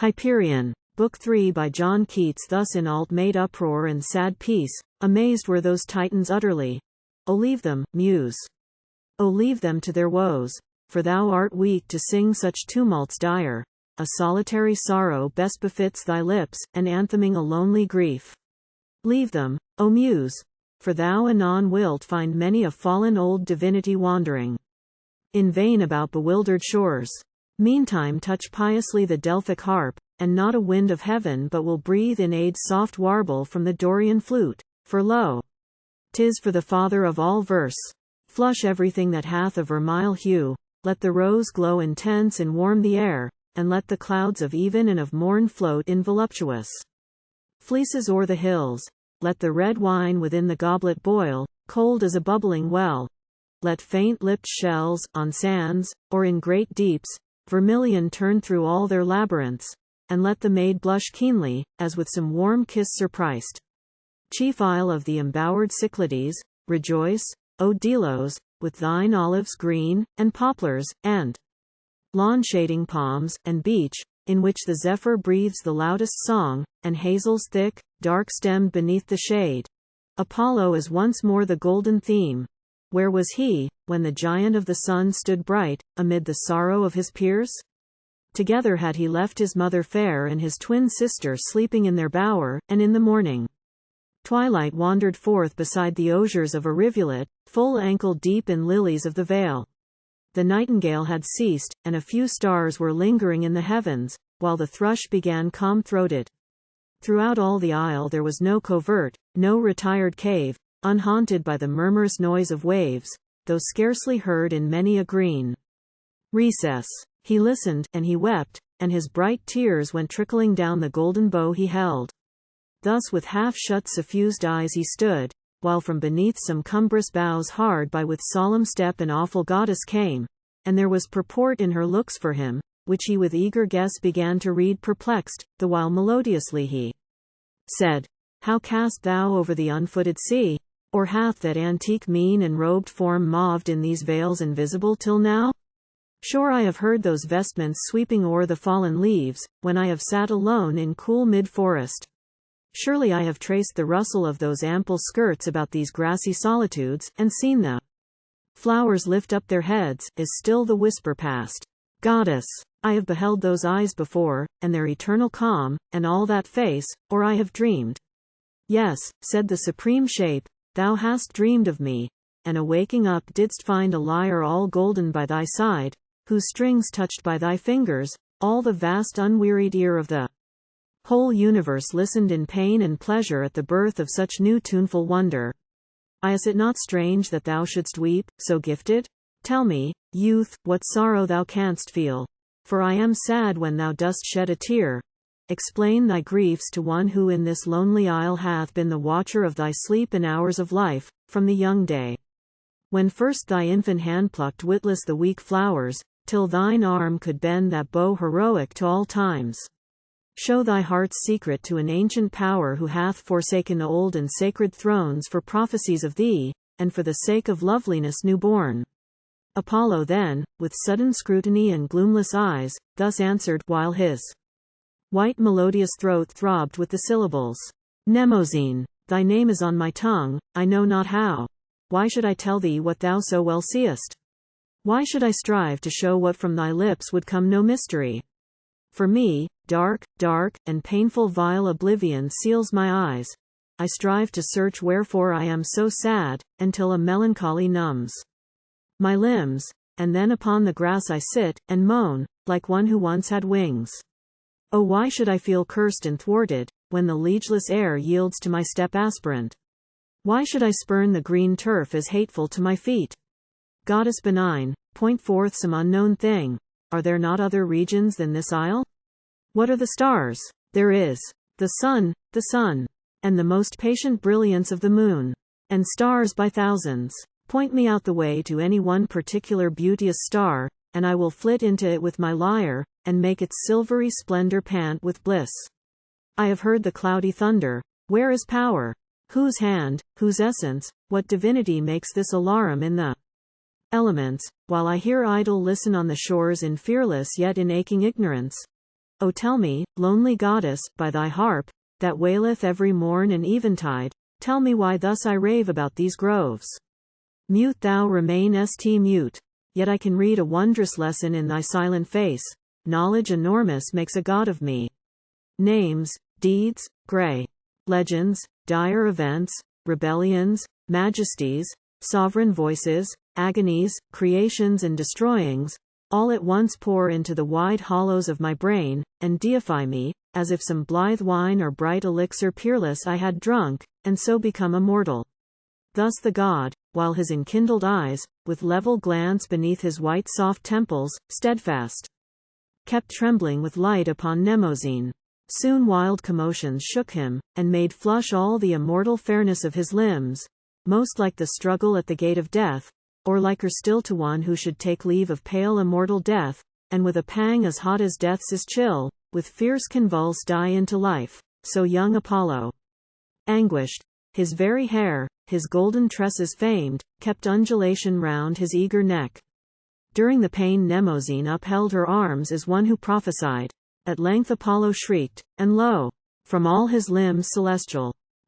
Hyperion, Book 3 by John Keats. Thus in altemate uproar and sad peace, amazed were those Titans utterly. O leave them, Muse. O leave them to their woes, for thou art weak to sing such tumults dire. A solitary sorrow best befits thy lips, and antheming a lonely grief. Leave them, O Muse, for thou anon wilt find many a fallen old divinity wandering in vain about bewildered shores. Meantime touch piously the Delphic harp, and not a wind of heaven but will breathe in aid soft warble from the Dorian flute, for lo! 'Tis for the father of all verse. Flush everything that hath a vermeil hue, let the rose glow intense and warm the air, and let the clouds of even and of morn float in voluptuous fleeces o'er the hills. Let the red wine within the goblet boil, cold as a bubbling well. Let faint-lipp'd shells, on sands, or in great deeps, vermilion turn through all their labyrinths, and let the maid blush keenly, as with some warm kiss surprised. Chief isle of the embowered Cyclades, rejoice, O Delos, with thine olives green, and poplars, and lawn-shading palms, and beech, in which the zephyr breathes the loudest song, and hazels thick, dark-stemmed beneath the shade. Apollo is once more the golden theme. Where was he, when the giant of the sun stood bright, amid the sorrow of his peers? Together had he left his mother fair and his twin sister sleeping in their bower, and in the morning twilight wandered forth beside the osiers of a rivulet, full ankle deep in lilies of the vale. The nightingale had ceased, and a few stars were lingering in the heavens, while the thrush began calm-throated. Throughout all the isle there was no covert, no retired cave, unhaunted by the murmurous noise of waves, though scarcely heard in many a green recess. He listened, and he wept, and his bright tears went trickling down the golden bow he held. Thus with half-shut suffused eyes he stood, while from beneath some cumbrous boughs hard by with solemn step an awful goddess came, and there was purport in her looks for him, which he with eager guess began to read perplexed, the while melodiously he said, How cast thou over the unfooted sea? Or hath that antique mien and robed form moved in these vales invisible till now? Sure I have heard those vestments sweeping o'er the fallen leaves, when I have sat alone in cool mid-forest. Surely I have traced the rustle of those ample skirts about these grassy solitudes, and seen the flowers lift up their heads, is still the whisper past. Goddess, I have beheld those eyes before, and their eternal calm, and all that face, or I have dreamed. Yes, said the supreme shape, thou hast dreamed of me, and awaking up didst find a lyre all golden by thy side, whose strings touched by thy fingers, all the vast unwearied ear of the whole universe listened in pain and pleasure at the birth of such new tuneful wonder. Is it not strange that thou shouldst weep, so gifted? Tell me, youth, what sorrow thou canst feel, for I am sad when thou dost shed a tear. Explain thy griefs to one who in this lonely isle hath been the watcher of thy sleep and hours of life, from the young day, when first thy infant hand plucked witless the weak flowers, till thine arm could bend that bow heroic to all times. Show thy heart's secret to an ancient power who hath forsaken old and sacred thrones for prophecies of thee, and for the sake of loveliness new-born. Apollo then, with sudden scrutiny and gloomless eyes, thus answered, while his white melodious throat throbbed with the syllables. Mnemosyne, thy name is on my tongue, I know not how. Why should I tell thee what thou so well seest? Why should I strive to show what from thy lips would come no mystery? For me, dark, and painful vile oblivion seals my eyes. I strive to search wherefore I am so sad, until a melancholy numbs my limbs, and then upon the grass I sit, and moan, like one who once had wings. Oh, why should I feel cursed and thwarted, when the leageless air yields to my step aspirant? Why should I spurn the green turf as hateful to my feet? Goddess benign, point forth some unknown thing. Are there not other regions than this isle? What are the stars? There is the sun, and the most patient brilliance of the moon, and stars by thousands. Point me out the way to any one particular beauteous star, and I will flit into it with my lyre, and make its silvery splendor pant with bliss. I have heard the cloudy thunder. Where is power? Whose hand, whose essence, what divinity makes this alarum in the elements, while I here idle listen on the shores in fearless yet in aching ignorance? O tell me, lonely goddess, by thy harp, that waileth every morn and eventide, tell me why thus I rave about these groves. Mute thou remain st mute, yet I can read a wondrous lesson in thy silent face. Knowledge enormous makes a god of me. Names, deeds, grey. Legends, dire events, rebellions, majesties, sovereign voices, agonies, creations and destroyings, all at once pour into the wide hollows of my brain, and deify me, as if some blithe wine or bright elixir peerless I had drunk, and so become immortal. Thus the god, while his enkindled eyes, with level glance beneath his white soft temples, steadfast, kept trembling with light upon Mnemosyne. Soon wild commotions shook him, and made flush all the immortal fairness of his limbs, most like the struggle at the gate of death, or liker still to one who should take leave of pale immortal death, and with a pang as hot as death's is chill, with fierce convulse die into life. So young Apollo, anguished, his very hair, his golden tresses famed, kept undulation round his eager neck. During the pain Mnemosyne upheld her arms as one who prophesied. At length Apollo shrieked, and lo! From all his limbs celestial,